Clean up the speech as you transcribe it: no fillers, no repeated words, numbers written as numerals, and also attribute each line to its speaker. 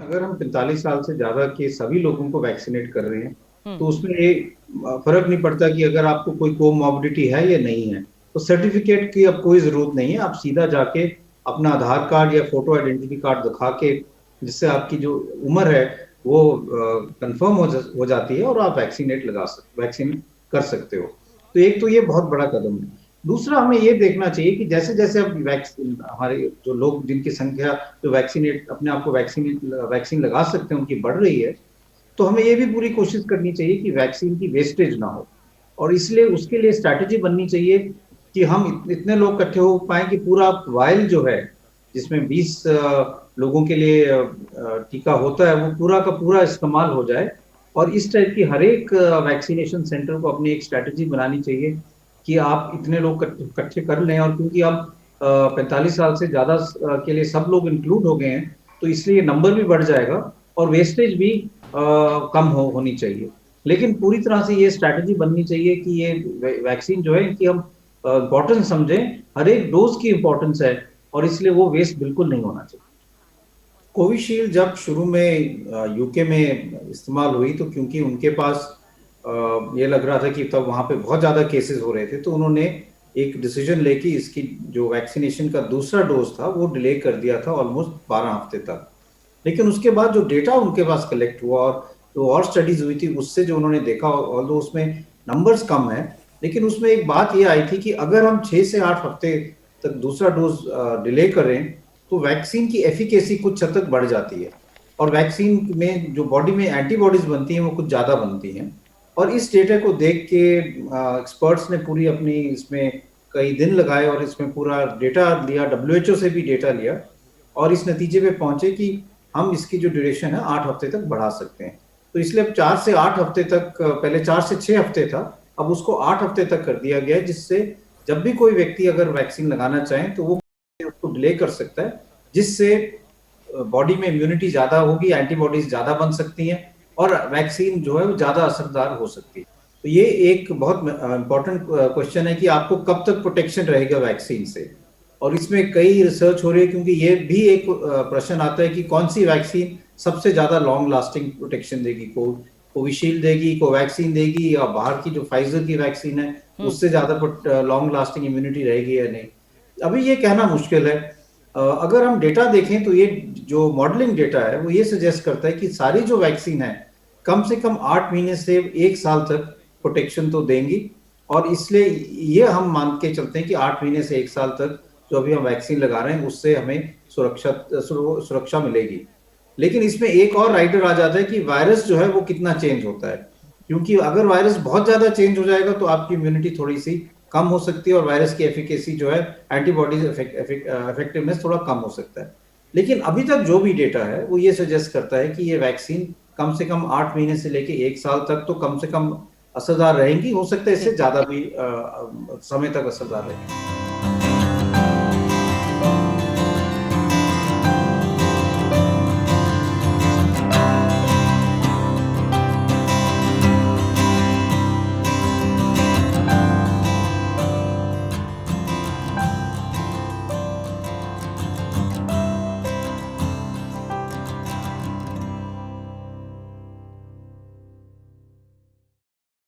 Speaker 1: अगर हम 45 साल से ज्यादा के सभी लोगों को वैक्सीनेट कर रहे हैं
Speaker 2: हुँ,
Speaker 1: तो उसमें ये फर्क नहीं पड़ता कि अगर आपको कोई कोमॉर्बिडिटी है या नहीं है, तो सर्टिफिकेट की अब कोई जरूरत नहीं है। आप सीधा जाके अपना आधार कार्ड या फोटो आइडेंटिटी कार्ड दिखा के, जिससे आपकी जो उम्र है वो कंफर्म हो जाती है और आप वैक्सीन कर सकते हो। तो एक तो ये बहुत बड़ा कदम है। दूसरा, हमें ये देखना चाहिए कि जैसे जैसे अब वैक्सीन, हमारे जो लोग जिनकी संख्या जो वैक्सीनेट अपने आप को वैक्सीन लगा सकते हैं उनकी बढ़ रही है, तो हमें ये भी पूरी कोशिश करनी चाहिए कि वैक्सीन की वेस्टेज ना हो। और इसलिए उसके लिए स्ट्रैटेजी बननी चाहिए कि हम इतने लोग इकट्ठे हो पाए कि पूरा वायल जो है, जिसमें 20 लोगों के लिए टीका होता है, वो पूरा का पूरा इस्तेमाल हो जाए। और इस टाइप की हर एक वैक्सीनेशन सेंटर को अपनी एक स्ट्रैटेजी बनानी चाहिए कि आप इतने लोग इकट्ठे कर लें। और क्योंकि अब 45 साल से ज्यादा के लिए सब लोग इंक्लूड हो गए हैं, तो इसलिए नंबर भी बढ़ जाएगा और वेस्टेज भी कम होनी चाहिए। लेकिन पूरी तरह से ये स्ट्रैटेजी बननी चाहिए कि ये वैक्सीन जो है इनकी हम इम्पोर्टेंस समझें, हर एक डोज की इम्पोर्टेंस है, और इसलिए वो वेस्ट बिल्कुल नहीं होना चाहिए। कोविशील्ड जब शुरू में यूके में इस्तेमाल हुई, तो क्योंकि उनके पास ये लग रहा था कि तब वहां पे बहुत ज्यादा केसेस हो रहे थे, तो उन्होंने एक डिसीजन लेके इसकी जो वैक्सीनेशन का दूसरा डोज था वो डिले कर दिया था ऑलमोस्ट 12 हफ्ते तक। लेकिन उसके बाद जो डेटा उनके पास कलेक्ट हुआ और जो और स्टडीज हुई थी उससे जो उन्होंने देखा, और उसमें नंबर्स कम है, लेकिन उसमें एक बात ये आई थी कि अगर हम 6 से 8 हफ्ते तक दूसरा डोज डिले करें, तो वैक्सीन की एफिकेसी कुछ हद तक बढ़ जाती है, और वैक्सीन में जो बॉडी में एंटीबॉडीज बनती हैं वो कुछ ज्यादा बनती हैं। और इस डेटा को देख के एक्सपर्ट्स ने पूरी अपनी इसमें कई दिन लगाए और इसमें पूरा डेटा लिया, डब्ल्यूएचओ से भी डेटा लिया, और इस नतीजे पे पहुंचे कि हम इसकी जो ड्यूरेशन है 8 हफ्ते तक बढ़ा सकते हैं। तो इसलिए अब 4 से 8 हफ्ते तक, पहले 4 से 6 हफ्ते था, अब उसको 8 हफ्ते तक कर दिया गया है, जिससे जब भी कोई व्यक्ति अगर वैक्सीन लगाना चाहे तो वो उसको डिले कर सकता है, जिससे बॉडी में इम्यूनिटी ज्यादा होगी, एंटीबॉडीज ज्यादा बन सकती हैं, और वैक्सीन जो है वो ज्यादा असरदार हो सकती है। तो ये एक बहुत इंपॉर्टेंट क्वेश्चन है कि आपको कब तक प्रोटेक्शन रहेगा वैक्सीन से। और इसमें कई रिसर्च हो रही है, क्योंकि ये भी एक प्रश्न आता है कि कौन सी वैक्सीन सबसे ज्यादा लॉन्ग लास्टिंग प्रोटेक्शन देगी, कोविशील्ड देगी, कोवैक्सीन देगी, या बाहर की जो फाइजर की वैक्सीन है
Speaker 2: हुँ।
Speaker 1: उससे ज्यादा लॉन्ग लास्टिंग इम्यूनिटी रहेगी या नहीं। अभी ये कहना मुश्किल है। अगर हम डेटा देखें तो ये जो मॉडलिंग डेटा है वो ये सजेस्ट करता है कि सारी जो वैक्सीन है कम से कम 8 महीने से 1 साल तक प्रोटेक्शन तो देंगी। और इसलिए ये हम मान के चलते हैं कि 8 महीने से 1 साल तक जो अभी हम वैक्सीन लगा रहे हैं उससे हमें सुरक्षा मिलेगी। लेकिन इसमें एक और राइडर आ जाता है कि वायरस जो है वो कितना चेंज होता है, क्योंकि अगर वायरस बहुत ज्यादा चेंज हो जाएगा तो आपकी इम्यूनिटी थोड़ी सी कम हो सकती है, और वायरस की एफिकेसी जो है, एंटीबॉडीज इफेक्टिवनेस थोड़ा कम हो सकता है। लेकिन अभी तक जो भी डेटा है वो ये सजेस्ट करता है कि ये वैक्सीन कम से कम 8 महीने से लेके 1 साल तक तो कम से कम असरदार रहेंगी, हो सकता है
Speaker 2: जी।
Speaker 1: इससे ज्यादा भी समय तक असरदार रहेगी।